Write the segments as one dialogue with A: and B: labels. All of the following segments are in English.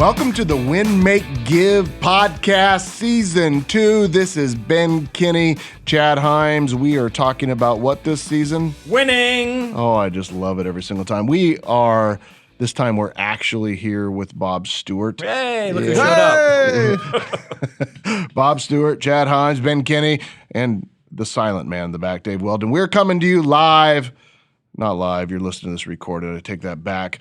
A: Welcome to the Win, Make, Give podcast, season 2. This is Ben Kinney, Chad Himes. We are talking about what this season?
B: Winning.
A: Oh, I just love it every single time. This time we're actually here with Bob Stewart.
B: Hey, look who showed
A: up. Bob Stewart, Chad Himes, Ben Kinney, and the silent man in the back, Dave Weldon. We're coming to you live. Not live. You're listening to this recorded. I take that back.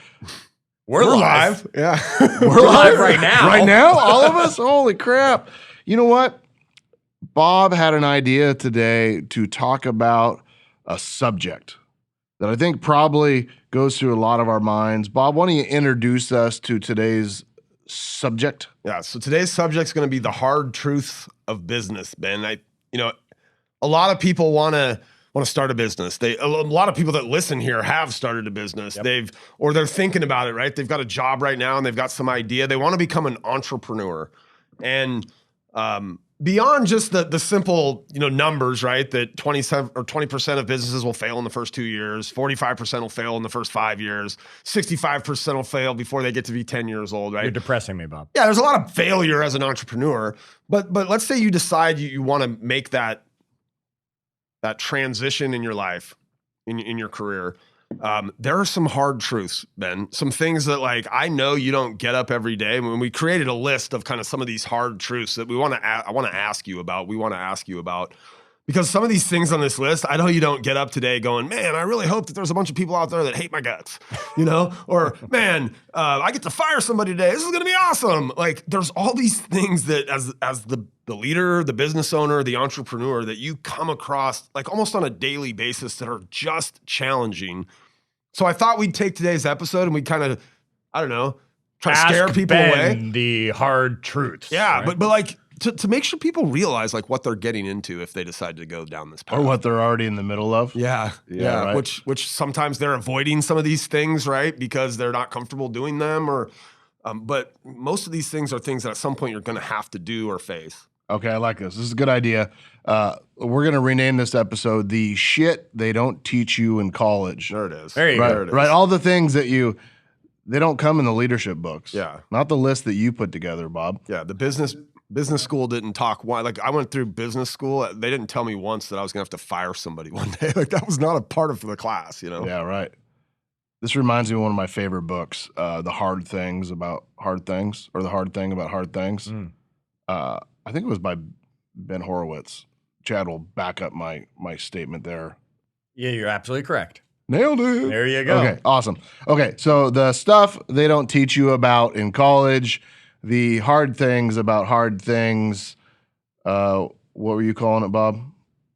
B: We're live.
C: Yeah.
A: We're
B: live right now.
A: Right now? All of us? Holy crap. You know what? Bob had an idea today to talk about a subject that I think probably goes through a lot of our minds. Bob, why don't you introduce us to today's subject?
C: Yeah. So today's subject is going to be the hard truth of business, Ben. A lot of people want to start a business. A lot of people that listen here have started a business.
B: Yep.
C: They're thinking about it, right? They've got a job right now and they've got some idea. They want to become an entrepreneur. And beyond just the simple, numbers, right? That 27 or 20% of businesses will fail in the first 2 years, 45% will fail in the first 5 years, 65% will fail before they get to be 10 years old, right?
B: You're depressing me, Bob.
C: Yeah, there's a lot of failure as an entrepreneur, but let's say you decide you want to make that transition in your life, in your career. There are some hard truths, Ben. Some things that, I know you don't get up every day. When we created a list of kind of some of these hard truths that I want to ask you about. We want to ask you about, because some of these things on this list, I know you don't get up today going, man, I really hope that there's a bunch of people out there that hate my guts, or man, I get to fire somebody today. This is going to be awesome. There's all these things that as the leader, the business owner, the entrepreneur, that you come across almost on a daily basis that are just challenging. So I thought we'd take today's episode and we'd kind of, try to scare people away.
B: The hard truths.
C: Yeah,
B: right?
C: but to make sure people realize what they're getting into if they decide to go down this path.
A: Or what they're already in the middle of?
C: Yeah.
A: Right.
C: Which sometimes they're avoiding some of these things, right? Because they're not comfortable doing them, but most of these things are things that at some point you're going to have to do or face.
A: Okay, I like this. This is a good idea. We're going to rename this episode "The Shit They Don't Teach You in College."
C: There it is.
B: There you go.
A: Right, right. All the things that they don't come in the leadership books.
C: Yeah.
A: Not the list that you put together, Bob.
C: Yeah, the business school didn't talk. I went through business school. They didn't tell me once that I was going to have to fire somebody one day. That was not a part of the class,
A: Yeah, right. This reminds me of one of my favorite books, The Hard Things About Hard Things, or The Hard Thing About Hard Things. I think it was by Ben Horowitz. Chad will back up my statement there.
B: Yeah, you're absolutely correct.
A: Nailed it.
B: There you go.
A: Okay, awesome. Okay, so the stuff they don't teach you about in college, the hard things about hard things. What were you calling it, Bob?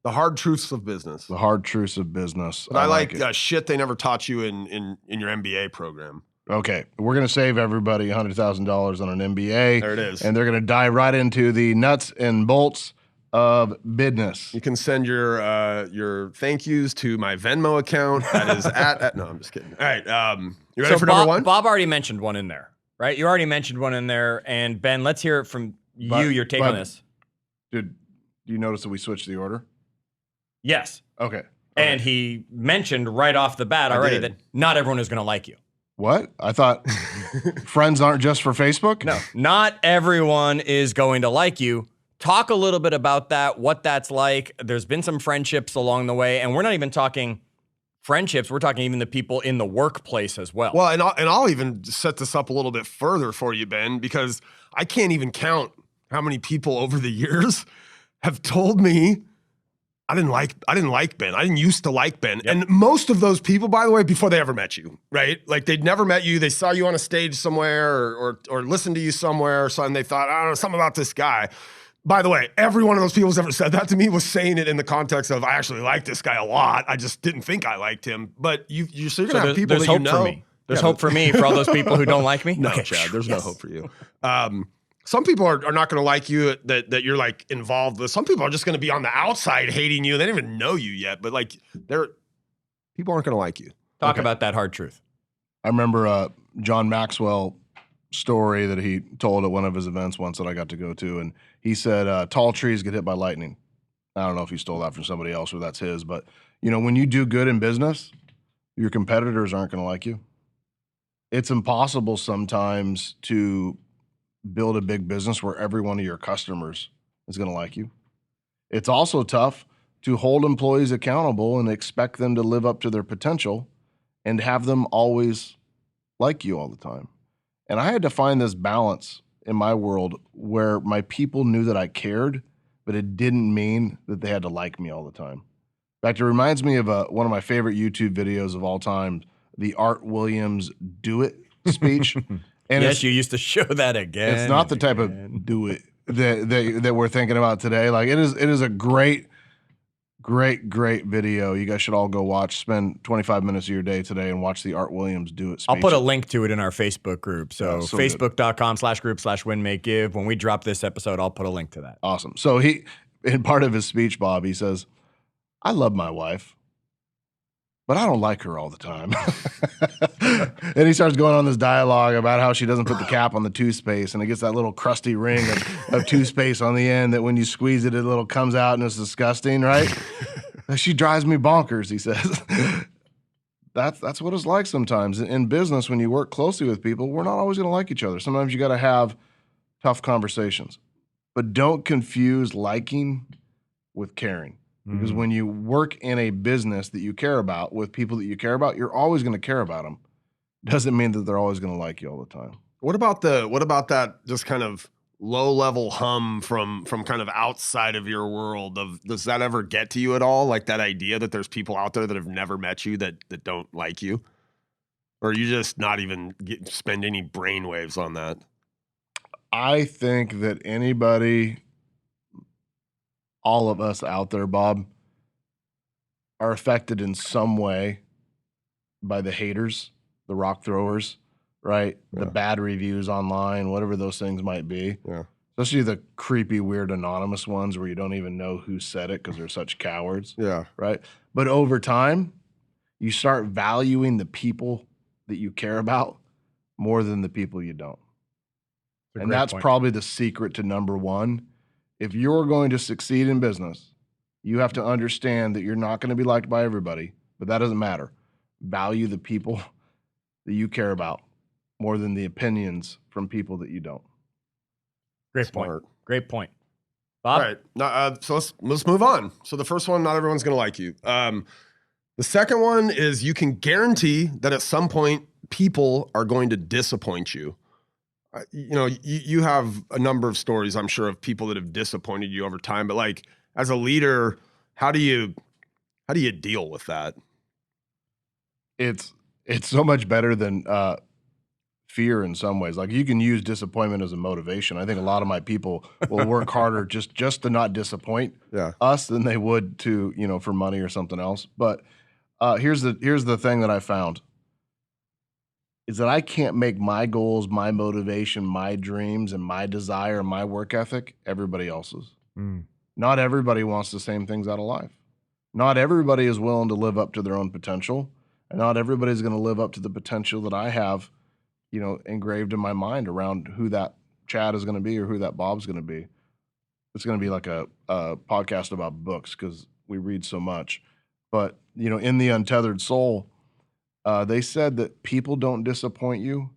C: The hard truths of business.
A: The hard truths of business.
C: But I like
A: it.
C: shit they never taught you in your MBA program.
A: Okay, we're going to save everybody $100,000 on an MBA.
C: There it is.
A: And they're going to dive right into the nuts and bolts of business.
C: You can send your thank yous to my Venmo account. That is at no, I'm just kidding. All right, you ready for number one?
B: Bob already mentioned one in there, right? You already mentioned one in there. And Ben, let's hear it from your take on this.
A: Did you notice that we switched the order?
B: Yes.
A: Okay.
B: And he mentioned right off the bat already that not everyone is going to like you.
A: What? I thought friends aren't just for Facebook?
B: No, not everyone is going to like you. Talk a little bit about that, what that's like. There's been some friendships along the way, and we're not even talking friendships. We're talking even the people in the workplace as well.
C: Well, and I'll even set this up a little bit further for you, Ben, because I can't even count how many people over the years have told me I didn't like Ben. I didn't used to like Ben.
B: Yep.
C: And most of those people, by the way, before they ever met you, right? They'd never met you. They saw you on a stage somewhere or listened to you somewhere or something. They thought, I don't know, something about this guy. By the way, every one of those people who's ever said that to me was saying it in the context of, I actually like this guy a lot. I just didn't think I liked him. But you're going to have people that you know.
B: For me. There's hope for me for all those people who don't like me?
C: No,
B: okay.
C: Chad, there's no hope for you. Some people are not going to like you that you're involved with. Some people are just going to be on the outside hating you. They don't even know you yet, but people aren't going to like you.
B: Talk about that hard truth.
A: I remember John Maxwell story that he told at one of his events once that I got to go to, and he said tall trees get hit by lightning. I don't know if he stole that from somebody else or that's his, but when you do good in business, your competitors aren't going to like you. It's impossible sometimes to build a big business where every one of your customers is going to like you. It's also tough to hold employees accountable and expect them to live up to their potential and have them always like you all the time. And I had to find this balance in my world where my people knew that I cared, but it didn't mean that they had to like me all the time. In fact, it reminds me of one of my favorite YouTube videos of all time, the Art Williams "Do It" speech. And
B: yes, you used to show that again.
A: It's not the type of "do it" that we're thinking about today. Like it is a great video. You guys should all go watch. Spend 25 minutes of your day today and watch the Art Williams "Do It" speech.
B: I'll put a link to it in our Facebook group. So facebook.com/group/win-make-give. When we drop this episode, I'll put a link to that.
A: Awesome. So in part of his speech, Bob, he says, "I love my wife, but I don't like her all the time." And he starts going on this dialogue about how she doesn't put the cap on the toothpaste, and it gets that little crusty ring of toothpaste on the end that when you squeeze it, it little comes out and it's disgusting, right? She drives me bonkers, he says. That's what it's like sometimes. In business, when you work closely with people, we're not always going to like each other. Sometimes you got to have tough conversations. But don't confuse liking with caring. Because when you work in a business that you care about with people that you care about, you're always going to care about them. Doesn't mean that they're always going to like you all the time.
C: What about that just kind of low level hum from kind of outside of your world? Does that ever get to you at all? Like that idea that there's people out there that have never met you that don't like you, or you just not even spend any brainwaves on that?
A: I think that anybody, all of us out there, Bob, are affected in some way by the haters, the rock throwers, right?
C: Yeah.
A: The bad reviews online, whatever those things might be.
C: Yeah.
A: Especially the creepy, weird, anonymous ones where you don't even know who said it because they're such cowards.
C: Yeah.
A: Right? But over time, you start valuing the people that you care about more than the people you don't. And that's probably the secret to number one. If you're going to succeed in business, you have to understand that you're not going to be liked by everybody, but that doesn't matter. Value the people that you care about more than the opinions from people that you don't.
B: Great
C: Smart.
B: point. Great point. Bob?
C: All right. Now, so let's move on. So the first one, not everyone's going to like you. The second one is you can guarantee that at some point people are going to disappoint you. You have a number of stories, I'm sure, of people that have disappointed you over time. But like as a leader, how do you deal with that?
A: It's so much better than fear in some ways. Like you can use disappointment as a motivation. I think a lot of my people will work harder just to not disappoint us than they would to, for money or something else. But here's the thing that I found is that I can't make my goals, my motivation, my dreams, and my desire, my work ethic everybody else's. Not everybody wants the same things out of life. Not everybody is willing to live up to their own potential, and not everybody's going to live up to the potential that I have, engraved in my mind around who that Chad is going to be or who that Bob's going to be. It's going to be like a podcast about books because we read so much. But, in The Untethered Soul, they said that people don't disappoint you.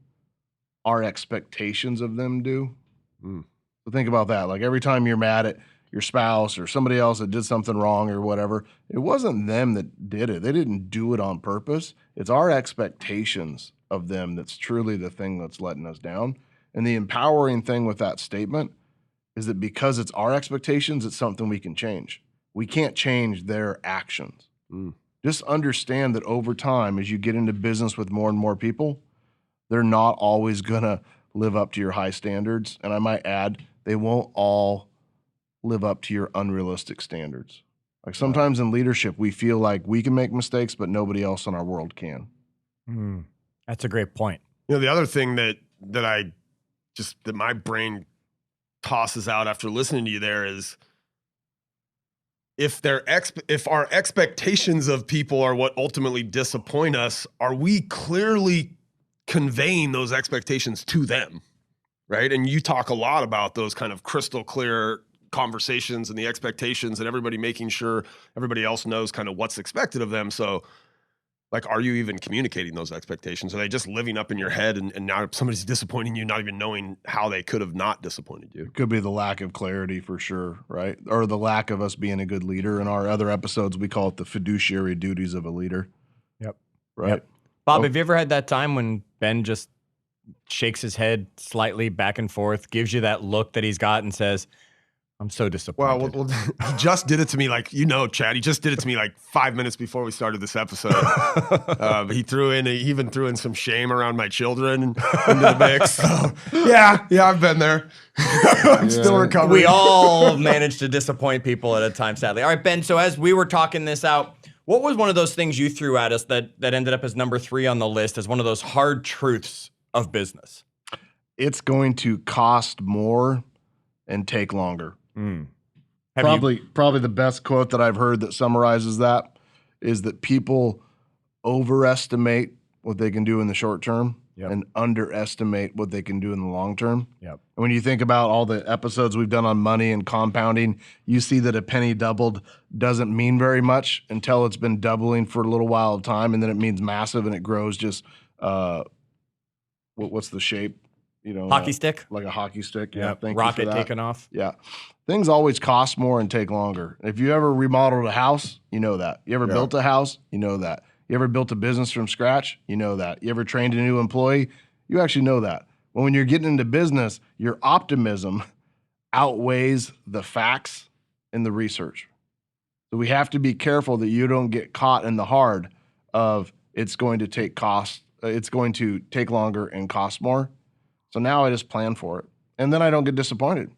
A: Our expectations of them do. So think about that. Like every time you're mad at your spouse or somebody else that did something wrong or whatever, it wasn't them that did it. They didn't do it on purpose. It's our expectations of them that's truly the thing that's letting us down. And the empowering thing with that statement is that because it's our expectations, it's something we can change. We can't change their actions. Just understand that over time, as you get into business with more and more people, they're not always going to live up to your high standards. And I might add, they won't all live up to your unrealistic standards. Like sometimes in leadership, we feel like we can make mistakes, but nobody else in our world can.
B: That's a great point.
C: The other thing that my brain tosses out after listening to you there is if our expectations of people are what ultimately disappoint us, are we clearly conveying those expectations to them, right? And you talk a lot about those kind of crystal clear conversations and the expectations and everybody making sure everybody else knows kind of what's expected of them. So Like, are you even communicating those expectations? Are they just living up in your head and now somebody's disappointing you, not even knowing how they could have not disappointed you?
A: It could be the lack of clarity for sure, right? Or the lack of us being a good leader. In our other episodes, we call it the fiduciary duties of a leader.
B: Yep.
A: Right.
B: Yep. Bob, have you ever had that time when Ben just shakes his head slightly back and forth, gives you that look that he's got and says, I'm so disappointed.
C: Well, he just did it to me, like, Chad. He just did it to me like 5 minutes before we started this episode. He even threw in some shame around my children into the mix. So, yeah, I've been there. I'm still recovering.
B: We all managed to disappoint people at a time, sadly. All right, Ben. So as we were talking this out, what was one of those things you threw at us that ended up as number 3 on the list as one of those hard truths of business?
A: It's going to cost more and take longer. Probably the best quote that I've heard that summarizes that is that people overestimate what they can do in the short term and underestimate what they can do in the long term.
B: Yep.
A: And when you think about all the episodes we've done on money and compounding, you see that a penny doubled doesn't mean very much until it's been doubling for a little while of time, and then it means massive and it grows just what's the shape?
B: Hockey stick?
A: Like a hockey stick.
B: Yeah.
A: Thank you
B: Rocket
A: for that.
B: taking off.
A: Yeah. Things always cost more and take longer. If you ever remodeled a house, you know that. You ever built a house, you know that. You ever built a business from scratch, you know that. You ever trained a new employee, you actually know that. But when you're getting into business, your optimism outweighs the facts and the research. So we have to be careful that you don't get caught in the hard of it's going to take longer and cost more. So now I just plan for it. And then I don't get disappointed.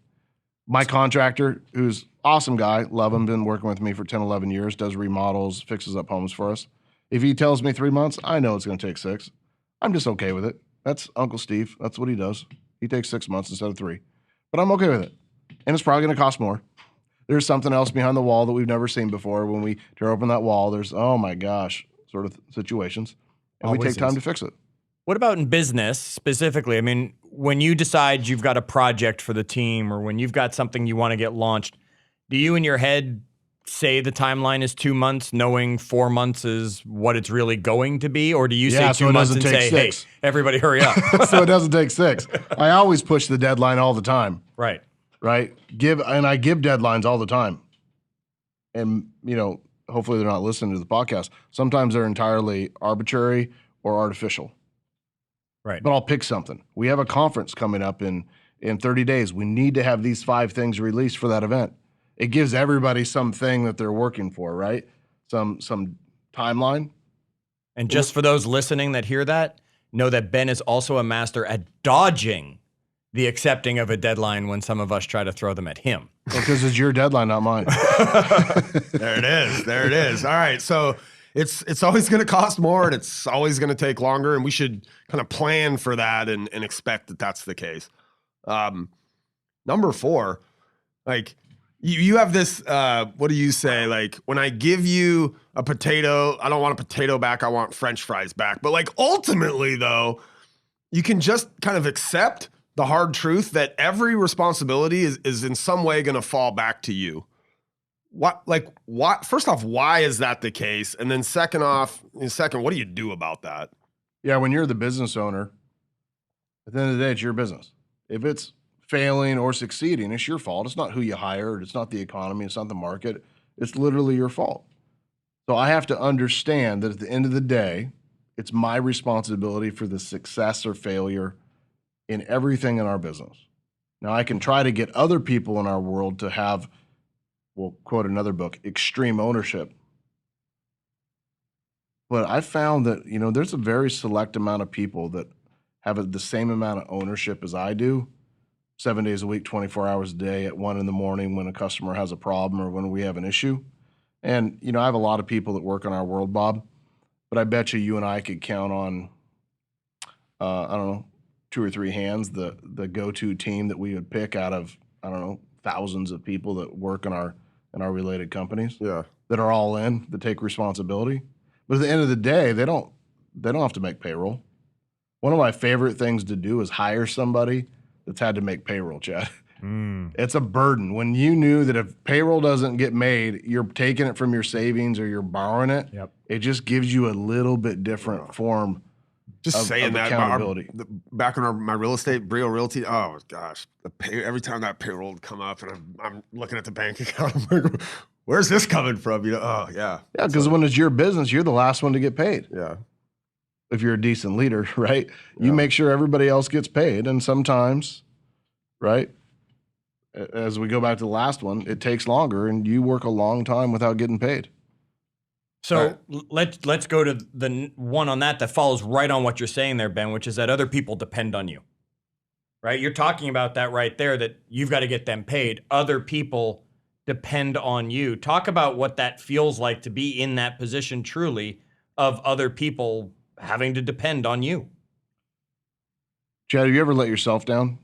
A: My contractor, who's awesome guy, love him, been working with me for 10, 11 years, does remodels, fixes up homes for us. If he tells me 3 months, I know it's going to take 6. I'm just okay with it. That's Uncle Steve. That's what he does. He takes 6 months instead of 3. But I'm okay with it. And it's probably going to cost more. There's something else behind the wall that we've never seen before. When we tear open that wall, there's, oh my gosh, sort of situations. And we take time to fix it.
B: What about in business specifically? I mean, when you decide you've got a project for the team or when you've got something you want to get launched, do you in your head say the timeline is 2 months, knowing 4 months is what it's really going to be? Or do you say 2 months and say, 6. Hey, everybody hurry up?
A: So it doesn't take 6. I always push the deadline all the time.
B: Right.
A: I give deadlines all the time. And, hopefully they're not listening to the podcast. Sometimes they're entirely arbitrary or artificial.
B: Right.
A: But I'll pick something. We have a conference coming up in 30 days. We need to have these 5 things released for that event. It gives everybody something that they're working for, right? Some timeline.
B: And just for those listening that hear that, know that Ben is also a master at dodging the accepting of a deadline when some of us try to throw them at him.
A: Because it's your deadline, not mine.
C: There it is. All right. So it's always going to cost more and it's always going to take longer. And we should kind of plan for that and expect that that's the case. Number 4, like you have this, what do you say? Like when I give you a potato, I don't want a potato back. I want French fries back. But like ultimately though, you can just kind of accept the hard truth that every responsibility is in some way going to fall back to you. First off, why is that the case? And then second, what do you do about that?
A: Yeah, when you're the business owner, at the end of the day, it's your business. If it's failing or succeeding, it's your fault. It's not who you hired. It's not the economy. It's not the market. It's literally your fault. So I have to understand that at the end of the day, it's my responsibility for the success or failure in everything in our business. Now, I can try to get other people in our world to have, we'll quote another book, extreme ownership. But I found that, there's a very select amount of people that have the same amount of ownership as I do, 7 days a week, 24 hours a day at 1 a.m. when a customer has a problem or when we have an issue. And, I have a lot of people that work in our world, Bob, but I bet you and I could count on, I don't know, 2 or 3 hands, the go-to team that we would pick out of, I don't know, thousands of people that work in our related companies.
C: Yeah.
A: That are all in, that take responsibility. But at the end of the day, they don't have to make payroll. One of my favorite things to do is hire somebody that's had to make payroll, Chad. It's a burden. When you knew that if payroll doesn't get made, you're taking it from your savings or you're borrowing it.
B: Yep.
A: It just gives you a little bit different form
C: Just
A: of
C: saying that
A: accountability.
C: back in my real estate, Brio Realty. Oh gosh, every time that payroll would come up, and I'm looking at the bank account, I'm like, where's this coming from? Oh yeah,
A: Yeah, because when it's your business, you're the last one to get paid.
C: yeah.
A: If you're a decent leader, right?
C: Yeah.
A: You make sure everybody else gets paid. And sometimes, right, as we go back to the last one, it takes longer and you work a long time without getting paid.
B: So let's go to the one on that follows right on what you're saying there, Ben, which is that other people depend on you, right? You're talking about that right there, that you've got to get them paid. Other people depend on you. Talk about what that feels like to be in that position truly of other people having to depend on you.
A: Chad, have you ever let yourself down?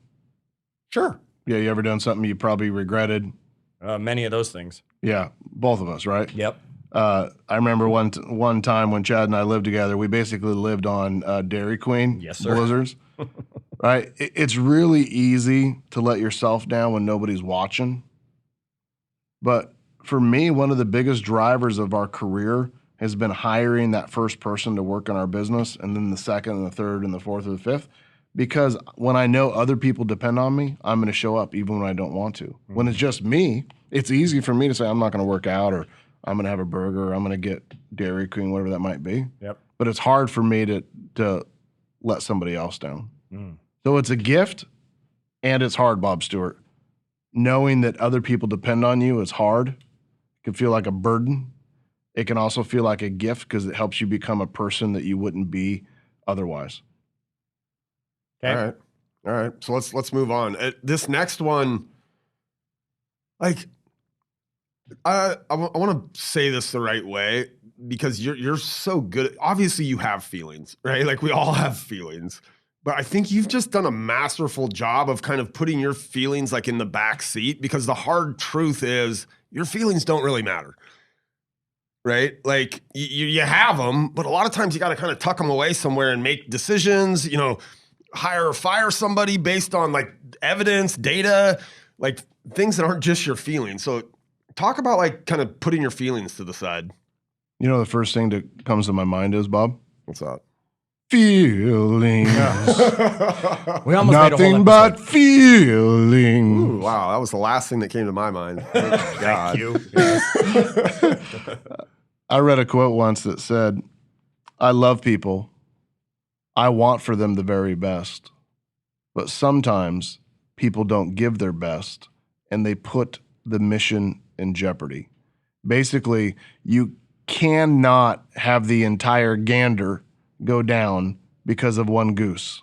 C: Sure.
A: Yeah, you ever done something you probably regretted?
B: Many of those things.
A: Yeah, both of us, right?
B: Yep.
A: I remember one time when Chad and I lived together, we basically lived on Dairy Queen
B: Yes, sir.
A: Blizzards. Right? It's really easy to let yourself down when nobody's watching. But for me, one of the biggest drivers of our career has been hiring that first person to work in our business, and then the second and the third and the fourth or the fifth. Because when I know other people depend on me, I'm going to show up even when I don't want to. Mm-hmm. When it's just me, it's easy for me to say I'm not going to work out, or I'm going to have a burger, or I'm going to get Dairy Queen, whatever that might be.
B: Yep.
A: But it's hard for me to let somebody else down. So it's a gift, and it's hard, Bob Stewart. Knowing that other people depend on you is hard. It can feel like a burden. It can also feel like a gift because it helps you become a person that you wouldn't be otherwise.
B: Okay.
C: All right. So let's move on. This next one, like, I want to say this the right way, because you're so good. Obviously, you have feelings, right? Like, we all have feelings, but I think you've just done a masterful job of kind of putting your feelings like in the back seat, because the hard truth is your feelings don't really matter. Right? Like, you have them, but a lot of times you got to kind of tuck them away somewhere and make decisions, hire or fire somebody based on like evidence, data, like things that aren't just your feelings. So talk about like kind of putting your feelings to the side.
A: The first thing that comes to my mind is, Bob?
C: What's that?
A: Feelings.
B: We almost made a whole
A: Nothing but feelings.
C: Ooh, wow, that was the last thing that came to my mind. Thank God.
B: Thank you. Yes.
A: I read a quote once that said, I love people. I want for them the very best. But sometimes people don't give their best and they put the mission in jeopardy. Basically, you cannot have the entire gander go down because of one goose.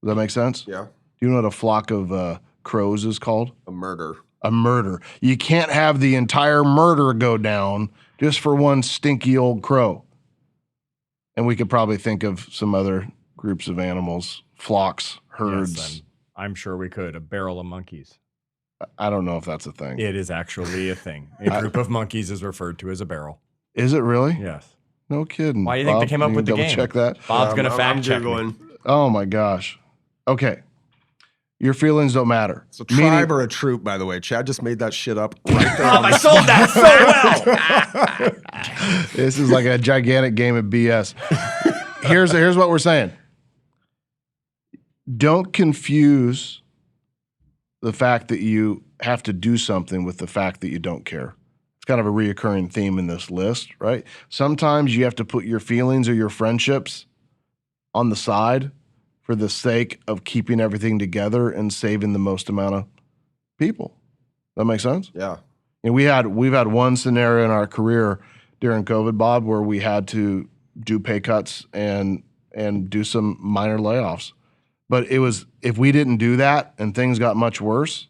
A: Does that make sense?
C: Yeah.
A: Do you know what a flock of crows is called?
C: A murder.
A: A murder. You can't have the entire murder go down just for one stinky old crow. And we could probably think of some other groups of animals, flocks, herds.
B: Yes, I'm sure we could. A barrel of monkeys.
A: I don't know if that's a thing.
B: It is actually a thing. A group of monkeys is referred to as a barrel.
A: Is it really?
B: Yes.
A: No kidding.
B: Why do you think they came up
A: can
B: with the
A: double
B: game?
A: check that?
B: Bob's going to fact check me.
C: Googling.
A: Oh my gosh. Okay. Your feelings don't matter.
C: It's a tribe or a troop, by the way. Chad just made that shit up right there.
B: Bob, I sold that so well.
A: This is like a gigantic game of BS. Here's what we're saying. Don't confuse the fact that you have to do something with the fact that you don't care. It's kind of a reoccurring theme in this list, right? Sometimes you have to put your feelings or your friendships on the side for the sake of keeping everything together and saving the most amount of people. That makes sense?
C: Yeah.
A: And we've had one scenario in our career during COVID, Bob, where we had to do pay cuts and do some minor layoffs. But it was, if we didn't do that and things got much worse,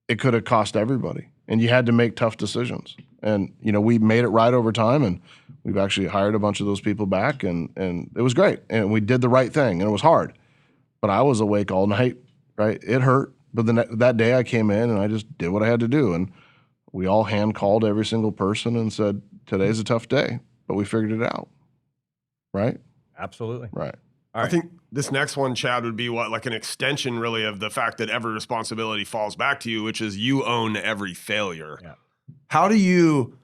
A: it could have cost everybody. And you had to make tough decisions. And, we made it right over time, and we've actually hired a bunch of those people back, and it was great. And we did the right thing, and it was hard. But I was awake all night, right? It hurt. But that day I came in and I just did what I had to do. And we all hand called every single person and said, today's a tough day, but we figured it out. Right?
B: Absolutely.
A: Right.
B: All right.
C: I think this next one, Chad, would be like an extension really of the fact that every responsibility falls back to you, which is you own every failure.
B: Yeah.
C: How do you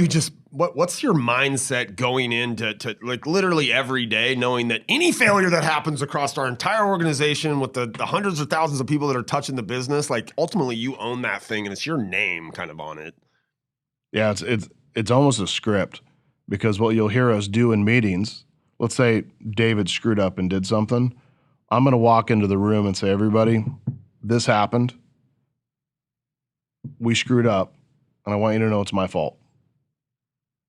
C: just, what's your mindset going into like literally every day, knowing that any failure that happens across our entire organization with the hundreds of thousands of people that are touching the business, like ultimately you own that thing and it's your name kind of on it.
A: Yeah, it's almost a script, because what you'll hear us do in meetings, let's say David screwed up and did something, I'm going to walk into the room and say, everybody, this happened. We screwed up, and I want you to know it's my fault.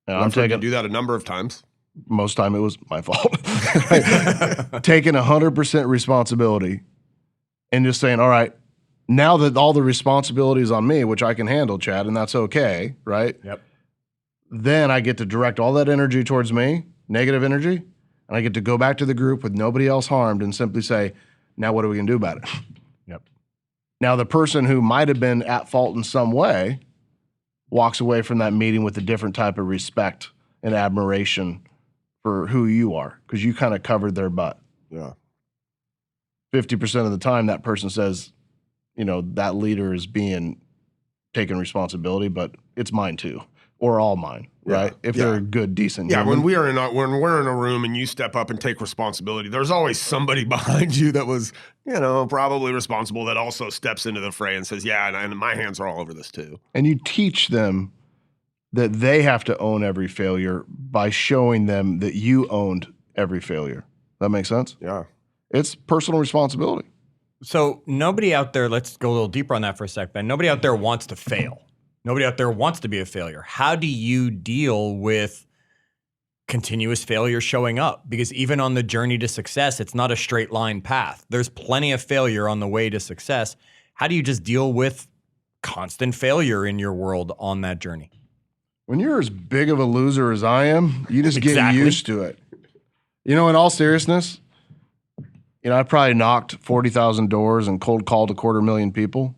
A: And I'm
C: I've heard you
A: taking,
C: do that a number of times.
A: most time it was my fault. Taking 100% responsibility and just saying, all right, now that all the responsibility is on me, which I can handle, Chad, and that's okay, right?
B: Yep.
A: Then I get to direct all that energy towards me, negative energy, and I get to go back to the group with nobody else harmed and simply say, now what are we going to do about it?
B: Yep.
A: Now the person who might have been at fault in some way walks away from that meeting with a different type of respect and admiration for who you are, because you kind of covered their butt.
C: Yeah.
A: 50% of the time that person says, that leader is being taking responsibility, but it's mine too, or all mine, right? If they're a good, decent human.
C: When we're in a room and you step up and take responsibility, there's always somebody behind you that was, probably responsible, that also steps into the fray and says, yeah, and my hands are all over this too.
A: And you teach them that they have to own every failure by showing them that you owned every failure. That makes sense?
C: Yeah.
A: It's personal responsibility.
B: So nobody out there, let's go a little deeper on that for a sec, Ben. Nobody out there wants to fail. Nobody out there wants to be a failure. How do you deal with continuous failure showing up? Because even on the journey to success, it's not a straight line path. There's plenty of failure on the way to success. How do you just deal with constant failure in your world on that journey?
A: When you're as big of a loser as I am, you just get
B: Exactly.
A: used to it. In all seriousness, I probably knocked 40,000 doors and cold called 250,000 people,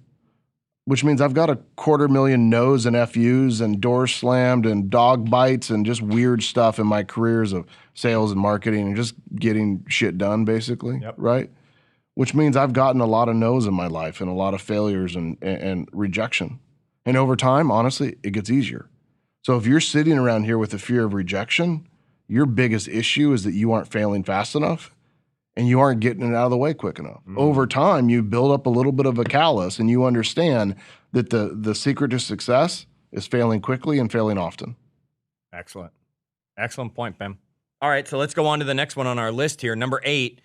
A: which means I've got 250,000 no's and FU's and doors slammed and dog bites and just weird stuff in my careers of sales and marketing and just getting shit done, basically, right? Which means I've gotten a lot of no's in my life and a lot of failures and rejection. And over time, honestly, it gets easier. So if you're sitting around here with the fear of rejection, your biggest issue is that you aren't failing fast enough and you aren't getting it out of the way quick enough. Over time, you build up a little bit of a callus and you understand that the secret to success is failing quickly and failing often.
B: Excellent. Excellent point, Ben. All right, so let's go on to the next one on our list here. Number 8,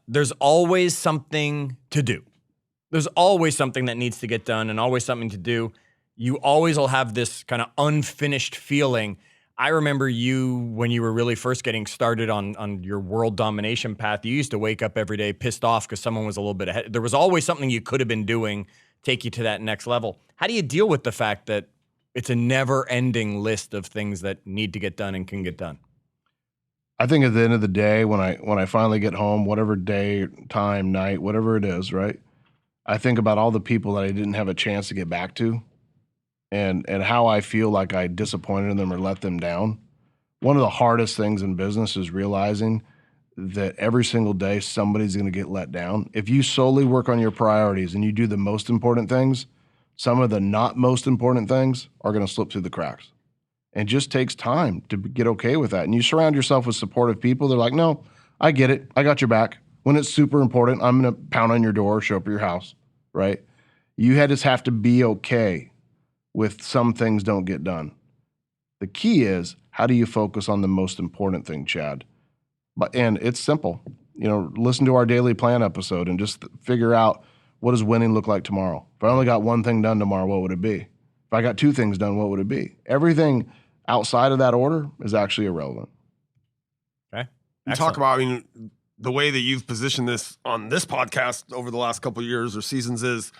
B: there's always something to do. There's always something that needs to get done and always something to do. You always will have this kind of unfinished feeling. I remember you, when you were really first getting started on your world domination path, you used to wake up every day pissed off because someone was a little bit ahead. There was always something you could have been doing, take you to that next level. How do you deal with the fact that it's a never-ending list of things that need to get done and can get done?
A: I think at the end of the day, when I finally get home, whatever day, time, night, whatever it is, right? I think about all the people that I didn't have a chance to get back to. And how I feel like I disappointed them or let them down. One of the hardest things in business is realizing that every single day somebody's going to get let down. If you solely work on your priorities and you do the most important things, some of the not most important things are going to slip through the cracks. And it just takes time to get okay with that. And you surround yourself with supportive people. They're like, no, I get it. I got your back. When it's super important, I'm going to pound on your door, show up at your house, right? You just have to be okay with some things don't get done. The key is, how do you focus on the most important thing, Chad? And it's simple. Listen to our daily plan episode and just figure out, what does winning look like tomorrow? If I only got one thing done tomorrow, what would it be? If I got 2 things done, what would it be? Everything outside of that order is actually irrelevant.
B: Okay.
C: You talk about, the way that you've positioned this on this podcast over the last couple of years or seasons is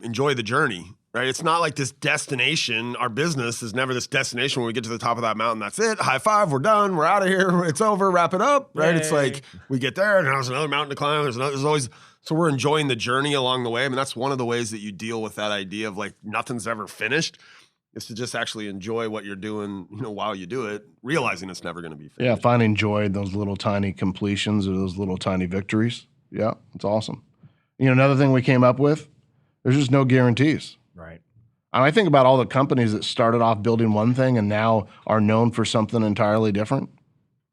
C: enjoy the journey. Right? It's not like this destination. Our business is never this destination when we get to the top of that mountain. That's it. High five. We're done. We're out of here. It's over. Wrap it up. Right?
B: Yay.
C: It's like we get there and there's another mountain to climb. There's always, so we're enjoying the journey along the way. That's one of the ways that you deal with that idea of like nothing's ever finished. is to just actually enjoy what you're doing, while you do it, realizing it's never going to be finished.
A: Yeah, finding joy in those little tiny completions or those little tiny victories. Yeah, it's awesome. Another thing we came up with, there's just no guarantees.
B: Right.
A: And I think about all the companies that started off building one thing and now are known for something entirely different.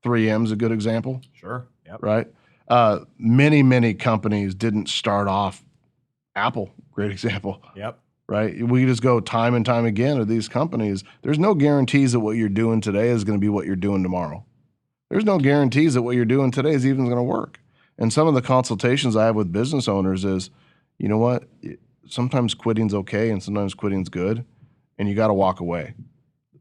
A: 3M is a good example.
B: Sure. Yep.
A: Right? Many, many companies didn't start off. Apple, great example.
B: Yep.
A: Right? We just go time and time again to these companies. There's no guarantees that what you're doing today is going to be what you're doing tomorrow. There's no guarantees that what you're doing today is even going to work. And some of the consultations I have with business owners is, you know what? Sometimes quitting's okay and sometimes quitting's good, and you got to walk away.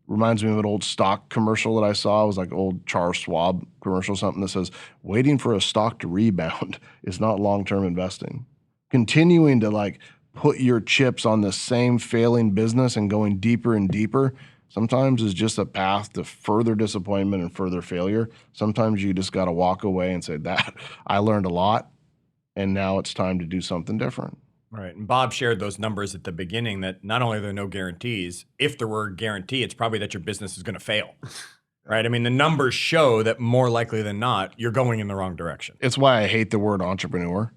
A: Reminds me of an old stock commercial that I saw. It was like old Charles Schwab commercial, something that says, waiting for a stock to rebound is not long-term investing. Continuing to put your chips on the same failing business and going deeper and deeper sometimes is just a path to further disappointment and further failure. Sometimes you just got to walk away and say, that I learned a lot, and now it's time to do something different.
B: Right. And Bob shared those numbers at the beginning that not only are there no guarantees, if there were a guarantee, it's probably that your business is going to fail. Right. I mean, the numbers show that more likely than not, you're going in the wrong direction.
A: It's why I hate the word entrepreneur,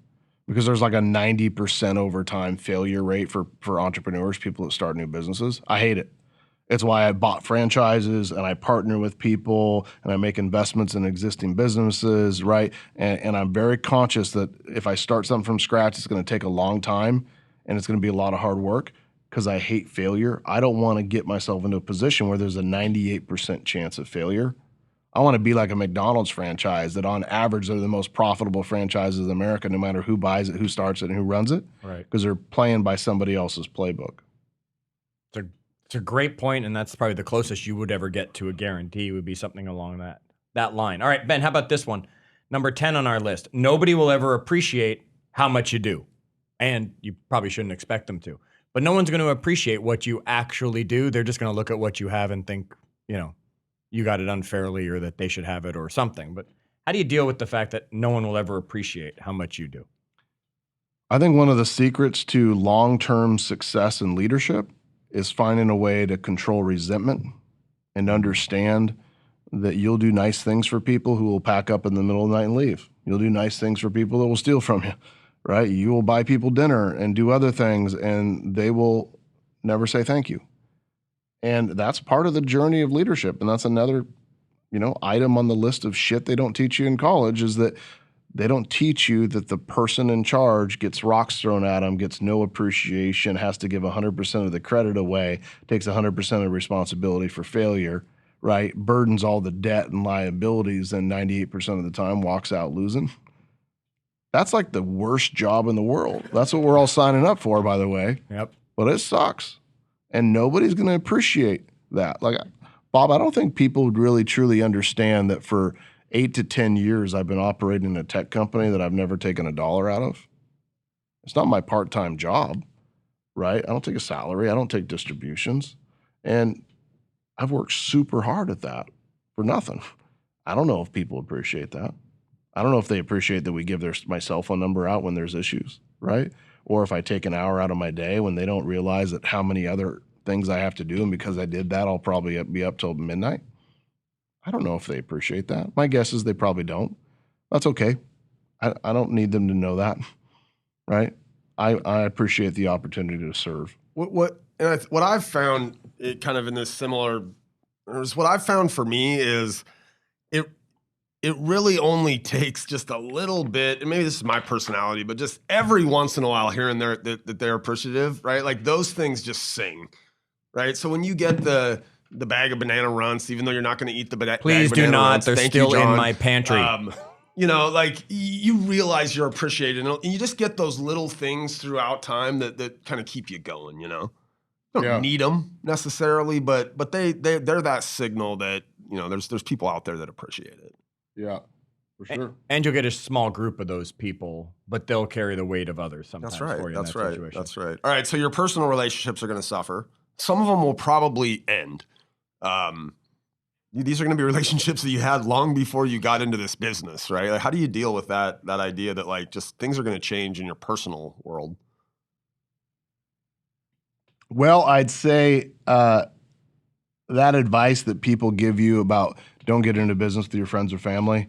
A: because there's like a 90% over time failure rate for entrepreneurs, people that start new businesses. I hate it. It's why I bought franchises and I partner with people and I make investments in existing businesses, right? And I'm very conscious that if I start something from scratch, it's going to take a long time and it's going to be a lot of hard work because I hate failure. I don't want to get myself into a position where there's a 98% chance of failure. I want to be like a McDonald's franchise that on average they're the most profitable franchises in America, no matter who buys it, who starts it, and who runs it,
B: right?
A: Because they're playing by somebody else's playbook.
B: It's a great point, and that's probably the closest you would ever get to a guarantee would be something along that line. All right, Ben, how about this one? Number 10 on our list. Nobody will ever appreciate how much you do, and you probably shouldn't expect them to. But no one's going to appreciate what you actually do. They're just going to look at what you have and think, you got it unfairly or that they should have it or something. But how do you deal with the fact that no one will ever appreciate how much you do?
A: I think one of the secrets to long-term success in leadership is finding a way to control resentment and understand that you'll do nice things for people who will pack up in the middle of the night and leave. You'll do nice things for people that will steal from you, right? You will buy people dinner and do other things, and they will never say thank you. And that's part of the journey of leadership. And that's another, item on the list of shit they don't teach you in college is that they don't teach you that the person in charge gets rocks thrown at them, gets no appreciation, has to give 100% of the credit away, takes 100% of responsibility for failure, right? Burdens all the debt and liabilities, and 98% of the time walks out losing. That's like the worst job in the world. That's what we're all signing up for, by the way.
B: Yep.
A: But it sucks. And nobody's going to appreciate that. Like, Bob, I don't think people would really truly understand that for 8 to 10 years, I've been operating a tech company that I've never taken $1 out of. It's not my part-time job, right? I don't take a salary. I don't take distributions. And I've worked super hard at that for nothing. I don't know if people appreciate that. I don't know if they appreciate that we give my cell phone number out when there's issues, right? Or if I take an hour out of my day when they don't realize that how many other things I have to do, and because I did that, I'll probably be up till midnight. I don't know if they appreciate that. My guess is they probably don't. That's okay. I don't need them to know that, right? I appreciate the opportunity to serve.
C: What I've found kind of in this similar, what I've found for me is it really only takes just a little bit, and maybe this is my personality, but just every once in a while here and there that they're appreciative, right? Like those things just sing, right? So when you get the bag of banana runts, even though you're not going to eat the bag of banana
B: Please do not.
C: runts,
B: They're still in my pantry.
C: You realize you're appreciated, and you just get those little things throughout time that kind of keep you going. You don't need them necessarily, but they're that signal that there's people out there that appreciate it.
A: Yeah, for sure.
B: And you'll get a small group of those people, but they'll carry the weight of others sometimes.
C: That's right.
B: For you
C: That's
B: in that
C: right.
B: situation.
C: That's right. All right. So your personal relationships are going to suffer. Some of them will probably end. These are going to be relationships that you had long before you got into this business, right? Like, how do you deal with that idea that just things are going to change in your personal world?
A: Well, I'd say that advice that people give you about don't get into business with your friends or family,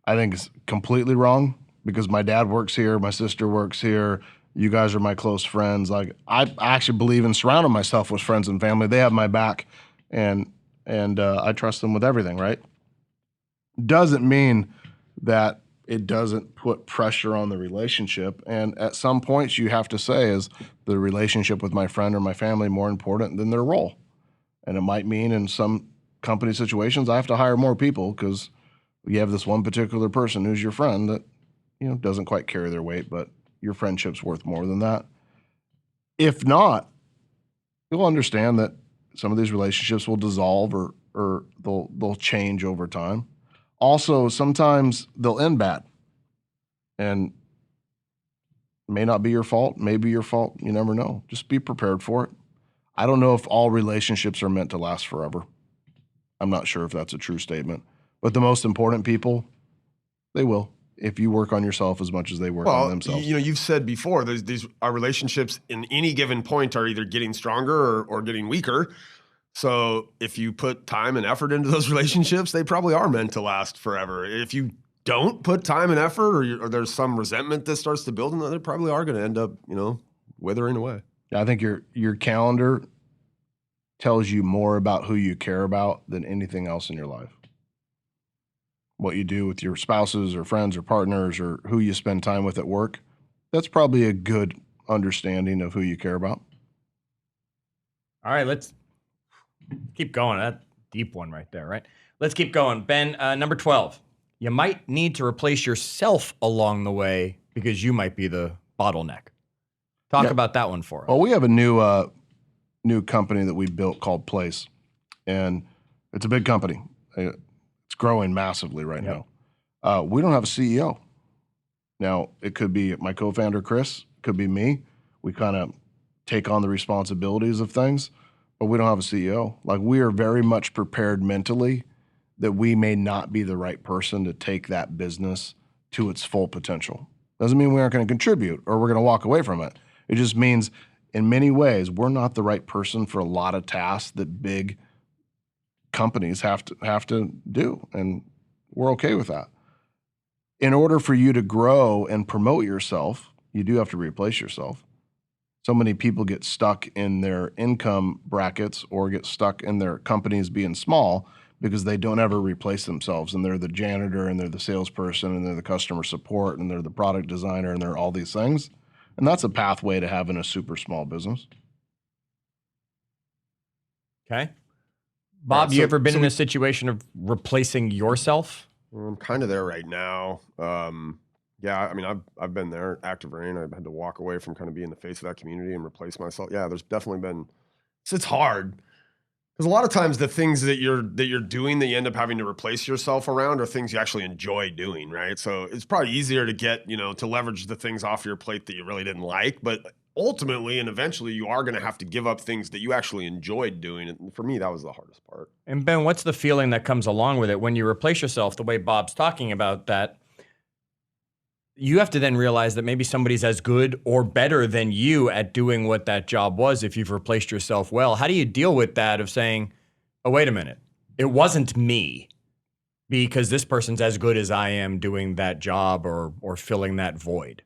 A: I think is completely wrong because my dad works here, my sister works here, you guys are my close friends. Like I actually believe in surrounding myself with friends and family. They have my back, and I trust them with everything. Right? Doesn't mean that it doesn't put pressure on the relationship. And at some points, you have to say, is the relationship with my friend or my family more important than their role? And it might mean in some company situations, I have to hire more people because you have this one particular person who's your friend that, doesn't quite carry their weight, but your friendship's worth more than that. If not, you'll understand that some of these relationships will dissolve or they'll change over time. Also, sometimes they'll end bad and may not be your fault, may be your fault. You never know. Just be prepared for it. I don't know if all relationships are meant to last forever. I'm not sure if that's a true statement. But the most important people, they will, if you work on yourself as much as they work on themselves.
C: You've said before, our relationships in any given point are either getting stronger or getting weaker. So if you put time and effort into those relationships, they probably are meant to last forever. If you don't put time and effort or there's some resentment that starts to build, they probably are going to end up, withering away.
A: I think your calendar tells you more about who you care about than anything else in your life. What you do with your spouses or friends or partners or who you spend time with at work, that's probably a good understanding of who you care about.
B: All right, let's keep going. That deep one right there, right? Let's keep going. Ben, number 12. You might need to replace yourself along the way because you might be the bottleneck. Talk about that one for us.
A: Well, we have a new company that we built called Place, and it's a big company. It's growing massively right now. We don't have a CEO. Now, it could be my co-founder, Chris, could be me. We kind of take on the responsibilities of things, but we don't have a CEO. Like, we are very much prepared mentally that we may not be the right person to take that business to its full potential. Doesn't mean we aren't going to contribute or we're going to walk away from it. It just means in many ways, we're not the right person for a lot of tasks that big companies have to do, and we're okay with that. In order for you to grow and promote yourself, you do have to replace yourself. So many people get stuck in their income brackets or get stuck in their companies being small because they don't ever replace themselves, and they're the janitor and they're the salesperson and they're the customer support and they're the product designer and they're all these things. And that's a pathway to having a super small business.
B: Okay. Bob, you ever been in a situation of replacing yourself?
C: I'm kind of there right now. Yeah, I mean, I've been there, active reign. I've had to walk away from kind of being the face of that community and replace myself. Yeah, there's definitely been. It's hard because a lot of times the things that you're doing that you end up having to replace yourself around are things you actually enjoy doing, right? So it's probably easier to get to leverage the things off your plate that you really didn't like, but ultimately and eventually you are going to have to give up things that you actually enjoyed doing. And for me, that was the hardest part.
B: And Ben, what's the feeling that comes along with it when you replace yourself the way Bob's talking about that? You have to then realize that maybe somebody's as good or better than you at doing what that job was if you've replaced yourself well. How do you deal with that of saying, oh, wait a minute, it wasn't me because this person's as good as I am doing that job or filling that void?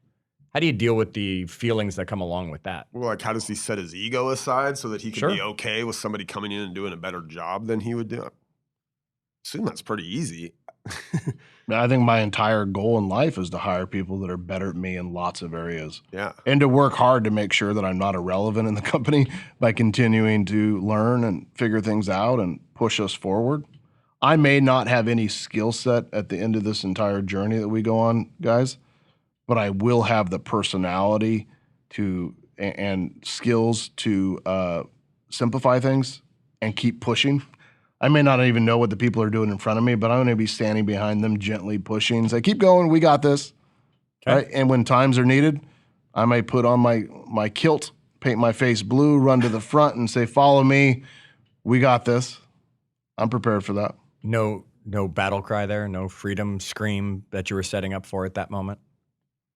B: How do you deal with the feelings that come along with that?
C: Well, like, how does he set his ego aside so that he can be okay with somebody coming in and doing a better job than he would do? I assume that's pretty easy.
A: I think my entire goal in life is to hire people that are better than me in lots of areas.
C: Yeah.
A: And to work hard to make sure that I'm not irrelevant in the company by continuing to learn and figure things out and push us forward. I may not have any skill set at the end of this entire journey that we go on, guys, but I will have the personality to and skills to simplify things and keep pushing. I may not even know what the people are doing in front of me, but I'm going to be standing behind them, gently pushing. Say, keep going, we got this. Okay. Right? And when times are needed, I may put on my kilt, paint my face blue, run to the front and say, follow me, we got this. I'm prepared for that.
B: No battle cry there, no freedom scream that you were setting up for at that moment?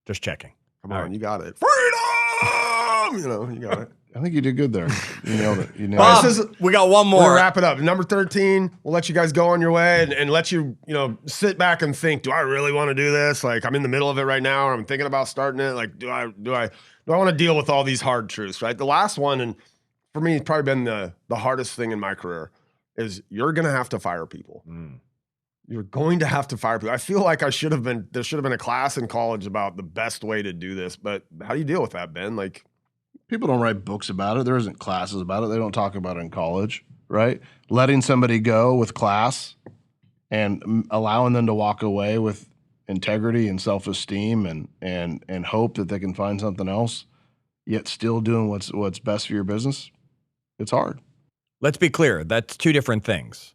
B: Just checking.
C: Come on, you got it. Freedom! You got it.
A: I think you did good there. You nailed it. You nailed
B: Bob,
A: it.
B: we got one
C: We'll
B: more.
C: wrap it up. Number 13, we'll let you guys go on your way and let you, sit back and think, do I really want to do this? Like, I'm in the middle of it right now, or I'm thinking about starting it. Like, do I want to deal with all these hard truths, right? The last one, and for me, it's probably been the hardest thing in my career, is you're going to have to fire people. You're going to have to fire people. I feel like there should have been a class in college about the best way to do this, but how do you deal with that, Ben? Like,
A: People don't write books about it. There isn't classes about it. They don't talk about it in college, right? Letting somebody go with class and allowing them to walk away with integrity and self-esteem and hope that they can find something else, yet still doing what's best for your business. It's hard.
B: Let's be clear. That's two different things.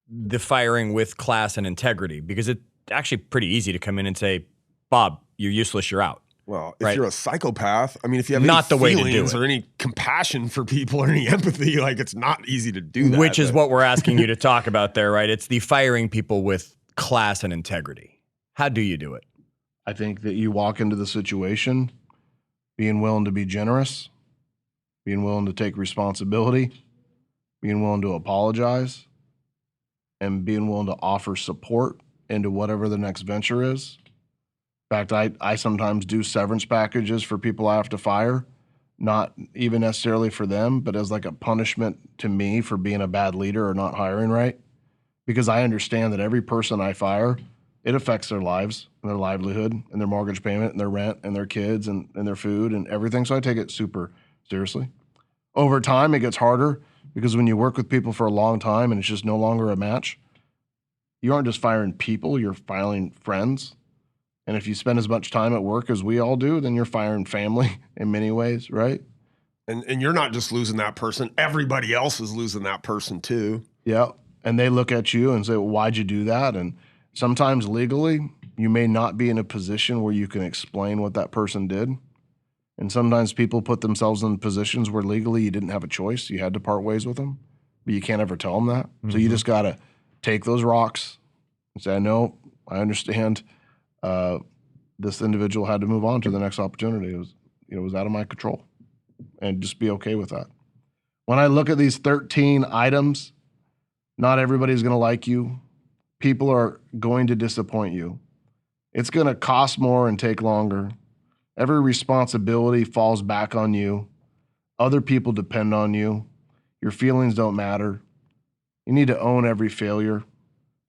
B: The firing with class and integrity, because it's actually pretty easy to come in and say, Bob, you're useless, you're out.
C: well, if
B: Right.
C: you're a psychopath, I mean, if you have
B: Not
C: any
B: the way to do
C: feelings
B: it.
C: or any compassion for people or any empathy, like it's not easy to do that.
B: Which is
C: but-
B: what we're asking you to talk about there, right? It's the firing people with class and integrity. How do you do it?
A: I think that you walk into the situation being willing to be generous, being willing to take responsibility, being willing to apologize, and being willing to offer support into whatever the next venture is. In fact, I sometimes do severance packages for people I have to fire, not even necessarily for them, but as like a punishment to me for being a bad leader or not hiring right. Because I understand that every person I fire, it affects their lives and their livelihood and their mortgage payment and their rent and their kids and their food and everything. So I take it super seriously. Over time, it gets harder because when you work with people for a long time and it's just no longer a match, you aren't just firing people, you're firing friends. And if you spend as much time at work as we all do, then you're firing family in many ways, right?
C: And you're not just losing that person. Everybody else is losing that person too.
A: Yeah. And they look at you and say, well, why'd you do that? And sometimes legally, you may not be in a position where you can explain what that person did. And sometimes people put themselves in positions where legally you didn't have a choice. You had to part ways with them, but you can't ever tell them that. So you just got to take those rocks and say, I know, I understand. This individual had to move on to the next opportunity. It was out of my control, and just be okay with that. When I look at these 13 items, not everybody's going to like you. People are going to disappoint you. It's going to cost more and take longer. Every responsibility falls back on you. Other people depend on you. Your feelings don't matter. You need to own every failure.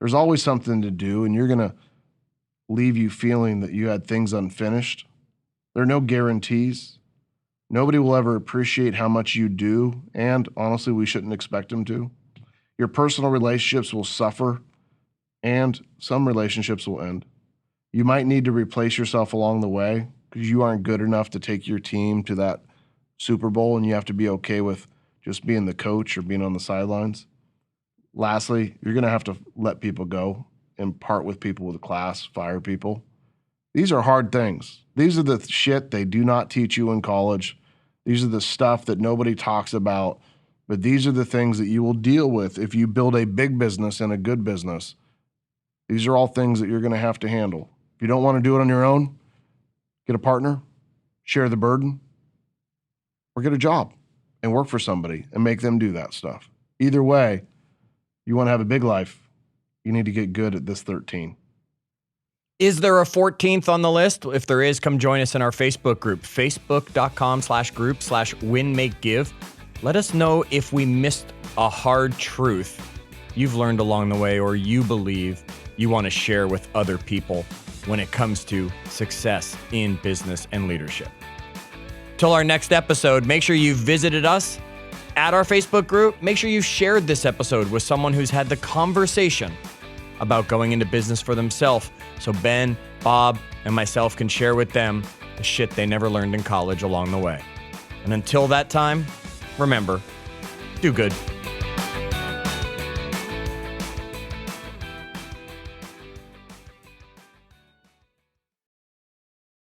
A: There's always something to do, and you're going to leave you feeling that you had things unfinished. There are no guarantees. Nobody will ever appreciate how much you do, and honestly, we shouldn't expect them to. Your personal relationships will suffer, and some relationships will end. You might need to replace yourself along the way because you aren't good enough to take your team to that Super Bowl, and you have to be okay with just being the coach or being on the sidelines. Lastly, you're going to have to let people go and part with people with class, fire people. These are hard things. These are the shit they do not teach you in college. These are the stuff that nobody talks about, but these are the things that you will deal with if you build a big business and a good business. These are all things that you're going to have to handle. If you don't want to do it on your own, get a partner, share the burden, or get a job and work for somebody and make them do that stuff. Either way, you want to have a big life, you need to get good at this 13.
B: Is there a 14th on the list? If there is, come join us in our Facebook group, facebook.com/group/winmakegive. Let us know if we missed a hard truth you've learned along the way or you believe you want to share with other people when it comes to success in business and leadership. Till our next episode, make sure you visited us at our Facebook group. Make sure you shared this episode with someone who's had the conversation about going into business for themselves, so Ben, Bob, and myself can share with them the shit they never learned in college along the way. And until that time, remember, do good.